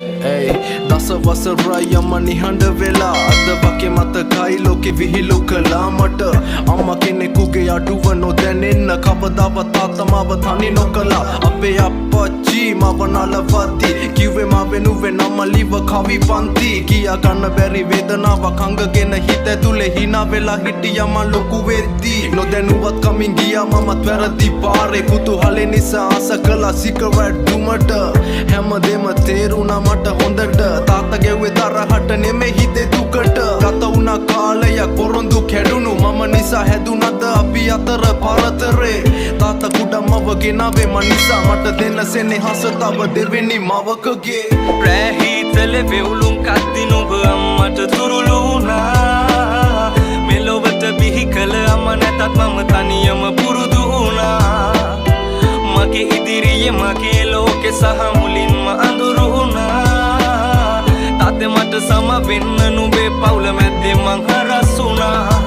Hey, dasa wasaraya mani handa vela ada wake matakai loke vihilu kala mata amma kenekuge aduwa nodanenna kavadawa taatamawa thani nokala ape appachchi mawa nalawati kiwe ma venuwe nama liwa khavi panti kiya ganna beri vedanawa kangagena hita tule hina vela hitiya ma loku veddi nodanuwat kamin giya mama twaradi pare kutuhale nisa asa kala cigarette dumata හැමදේම තේරුණා මට හොඳට තාත්තා ගෙව්වේ තරහට නෙමෙයි හිතේ දුකට ගත වුණා කාලයක් පොරොන්දු කැඩුණු මම නිසා හැදුනද අපි අතර පරතරේ තාත්තා කුඩම්මව ගෙනාවේ මං නිසා මට දෙන්න සෙනෙහස තව දෙවෙනි මවකගේ රැහීතලේ වෙවුලුම් කද්දි නුඹ අම්මට තුරුළු වුණා මෙලොවට බිහි කළ අම්ම නැතත් මම තනියම පුරුදු වුණා මගේ ඉදිරියේ මගේ ලෝකෙ සහ මුලින්ම අඳුරු වුණා තාත්තේ මට සම වෙන්න නුඹේ පවුල මැද්දේ මං හරස් වුණා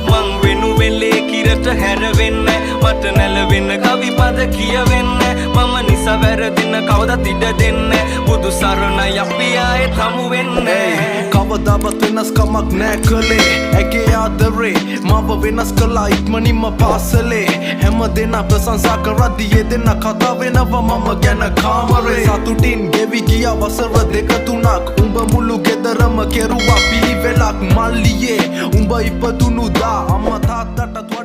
මං වෙනුවෙන් ලේ කිරට හැරවෙන්න මට නැලවෙන්න කවි පද කියවෙන්න මම නිසා වැරදින කවදත් ඉඩ දෙන්න බුදු සරණයි අපි ආයෙත් හමු වෙන්න කවදාවත් වෙනස්කමක් නෑ කළේ ඇගේ ආදරේ මාව වෙනස් කළා ඉක්මනින්ම පාසලේ හැම දෙනා ප්‍රශංසා කරද්දී යෙදෙන කතා වෙනවා මම ගැන කාමරේ සතුටින් ගෙවි ගියා වසර දෙක තුනක් උඹ මුළු ගෙදරම කෙරුවා පිළිවෙලක් මල්ලියේ උඹ ඉපදුණු දා අම්මා තාත්තට